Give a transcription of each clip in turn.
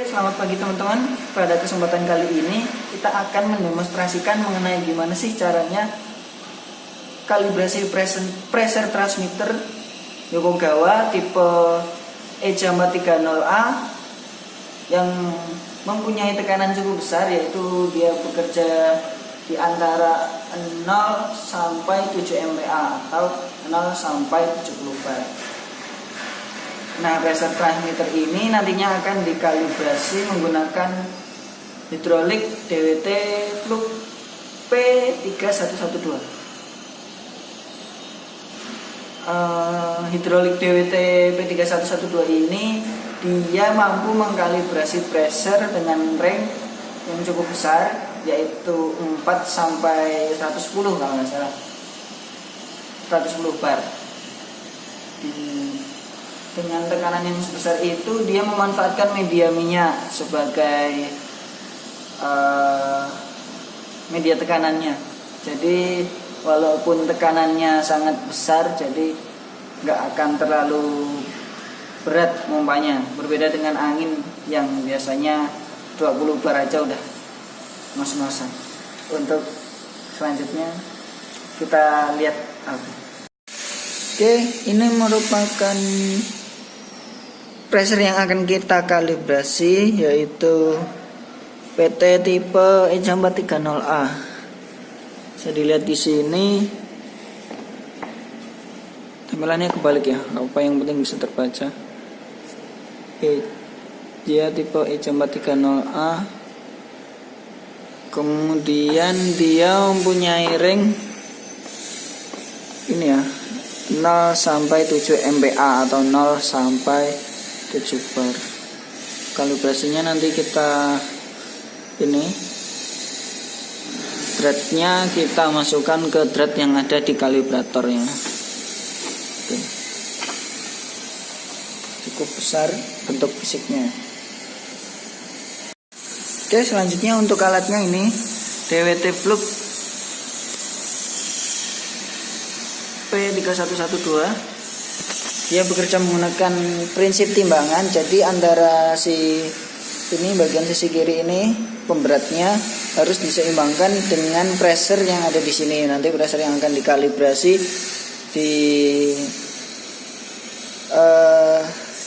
Selamat pagi teman-teman. Pada kesempatan kali ini kita akan mendemonstrasikan mengenai gimana sih caranya kalibrasi pressure transmitter Yokogawa tipe EJ430A yang mempunyai tekanan cukup besar, yaitu dia bekerja di antara 0 sampai 7 MPa atau 0 sampai 70 bar. Nah, pressure transmitter ini nantinya akan dikalibrasi menggunakan hidrolik DWT Flux P3112. Hidrolik DWT P3112 ini dia mampu mengkalibrasi pressure dengan range yang cukup besar, yaitu 4 sampai 110 kalau nggak salah, 110 bar. Dengan tekanan yang sebesar itu, dia memanfaatkan media minyak sebagai media tekanannya. Jadi walaupun tekanannya sangat besar, jadi nggak akan terlalu berat pompanya. Berbeda dengan angin yang biasanya 20 bar aja udah mas-masan. Untuk selanjutnya kita lihat apa. Oke, ini merupakan pressure yang akan kita kalibrasi, yaitu PT tipe EJ430A. Bisa dilihat di sini. Tampilannya kebalik ya, apa yang penting bisa terbaca. Dia tipe EJ430A. Kemudian dia mempunyai ring ini ya, 0 sampai 7 MPa atau 0 sampai 7 bar. Kalibrasinya nanti kita ini threadnya kita masukkan ke thread yang ada di kalibratornya. Oke. Cukup besar bentuk fisiknya. Oke, selanjutnya untuk alatnya ini DWT Flux P3112. Dia bekerja menggunakan prinsip timbangan. Jadi antara bagian sisi kiri ini pemberatnya harus diseimbangkan dengan pressure yang ada di sini. Nanti pressure yang akan dikalibrasi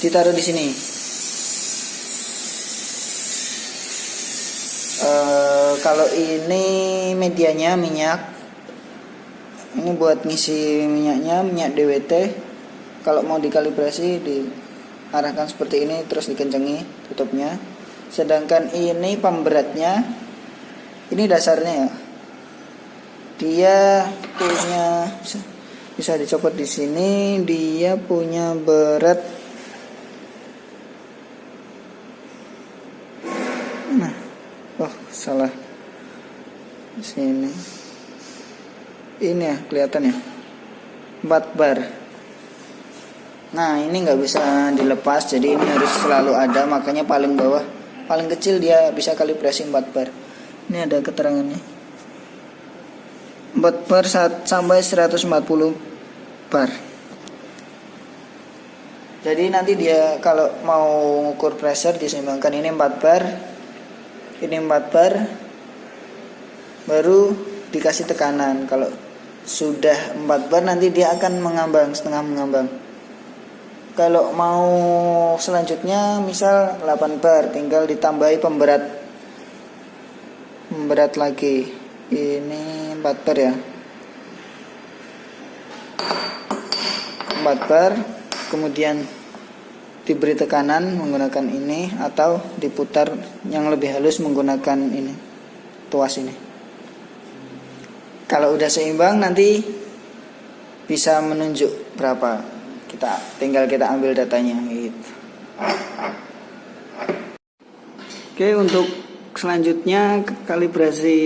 ditaruh di sini. Kalau ini medianya minyak, ini buat ngisi minyaknya, minyak DWT. Kalau mau dikalibrasi diarahkan seperti ini, terus dikencengi tutupnya. Sedangkan ini pemberatnya, ini dasarnya ya. Dia punya bisa dicopot di sini. Dia punya berat salah di sini. Ini ya, kelihatan ya, 4 bar. Nah, ini nggak bisa dilepas, jadi ini harus selalu ada. Makanya paling bawah, paling kecil dia bisa kalibrasi 4 bar. Ini ada keterangannya, 4 bar sampai 140 bar. Jadi nanti dia kalau mau ukur pressure diseimbangkan, ini 4 bar, ini 4 bar, baru dikasih tekanan. Kalau sudah 4 bar nanti dia akan mengambang, setengah mengambang. Kalau mau selanjutnya misal 8 bar, tinggal ditambahi pemberat lagi. Ini 4 bar ya, 4 bar, kemudian diberi tekanan menggunakan ini, atau diputar yang lebih halus menggunakan ini, tuas ini. Kalau udah seimbang nanti bisa menunjuk berapa. Tinggal kita ambil datanya gitu. Oke, untuk selanjutnya kalibrasi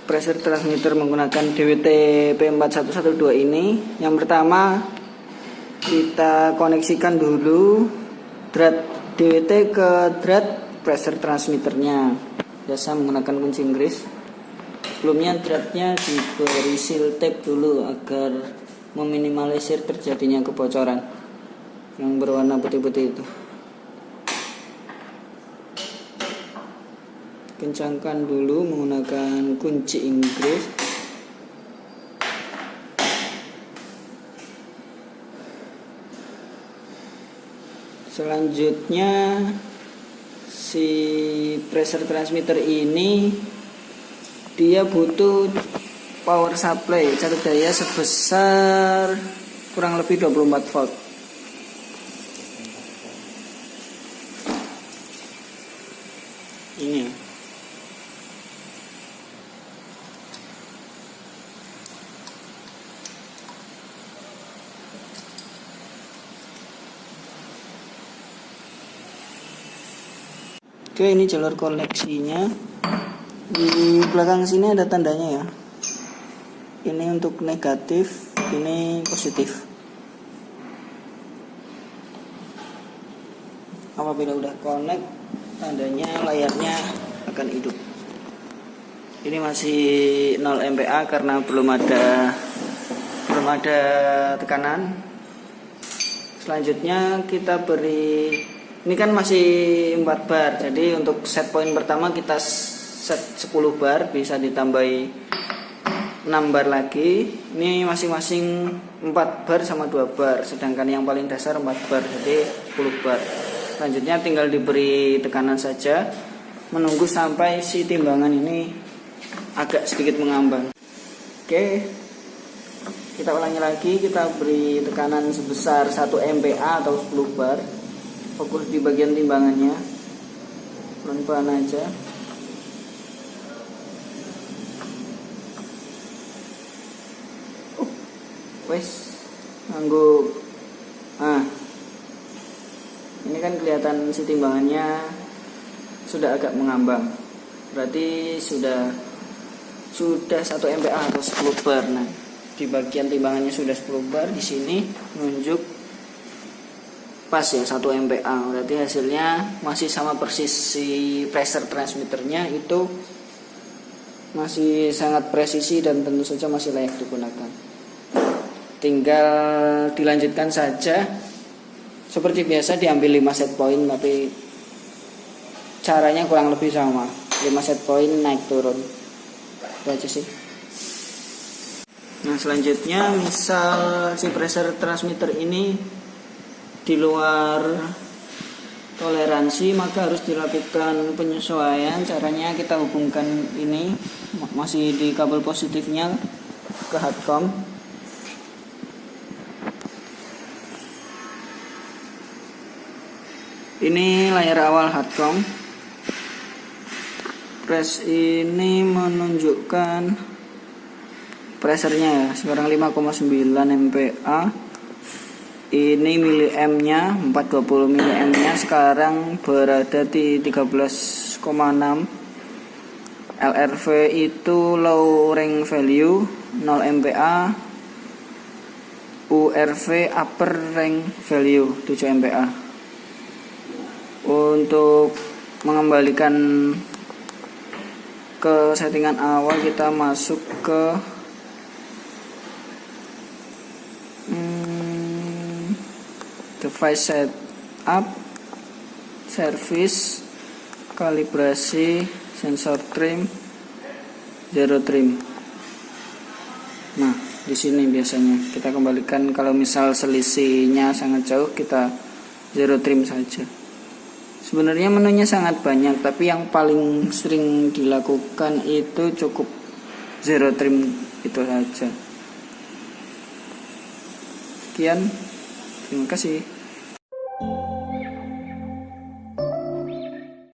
pressure transmitter menggunakan DWT P4112 ini. Yang pertama kita koneksikan dulu thread DWT ke thread pressure transmitternya. Biasa menggunakan kunci Inggris. Sebelumnya threadnya diberi seal tape dulu agar meminimalisir terjadinya kebocoran yang berwarna putih-putih itu. Kencangkan dulu menggunakan kunci Inggris. Selanjutnya si pressure transmitter ini dia butuh power supply catur daya sebesar kurang lebih 24 volt. Ini oke, ini jalur koneksinya. Di belakang sini ada tandanya ya. Ini untuk negatif, ini positif. Apabila udah connect, tandanya layarnya akan hidup. Ini masih 0 MPa karena belum ada tekanan. Selanjutnya kita beri, ini kan masih 4 bar. Jadi untuk set point pertama kita set 10 bar, bisa ditambahi 6 bar lagi. Ini masing-masing 4 bar sama 2 bar, sedangkan yang paling dasar 4 bar, jadi 10 bar. Selanjutnya tinggal diberi tekanan saja, menunggu sampai si timbangan ini agak sedikit mengambang. Oke, kita ulangi lagi, kita beri tekanan sebesar 1 MPa atau 10 bar. Fokus di bagian timbangannya, pelan-pelan aja. Wes, nganggo. Ini kan kelihatan si timbangannya sudah agak mengambang. Berarti sudah 1 MPa atau 10 bar. Nah, di bagian timbangannya sudah 10 bar, di sini menunjuk pas ya 1 MPa. Berarti hasilnya masih sama persis, si pressure transmitternya itu masih sangat presisi dan tentu saja masih layak digunakan. Tinggal dilanjutkan saja. Seperti biasa diambil 5 set point, tapi caranya kurang lebih sama. 5 set point naik turun. Itu aja sih. Nah, selanjutnya misal si pressure transmitter ini di luar toleransi, maka harus dilakukan penyesuaian. Caranya kita hubungkan ini masih di kabel positifnya ke hardcom. Ini layar awal hardcom. Press ini menunjukkan pressernya ya, sekarang 5,9 MPa. Ini miliampnya 420 miliampnya sekarang berada di 13,6. LRV itu low range value 0 MPa. URV upper range value 7 MPa. Untuk mengembalikan ke settingan awal, kita masuk ke device setup, service, kalibrasi, sensor trim, zero trim. Nah, di sini biasanya kita kembalikan. Kalau misal selisihnya sangat jauh, kita zero trim saja. Sebenarnya menunya sangat banyak, tapi yang paling sering dilakukan itu cukup zero trim itu saja. Sekian, terima kasih.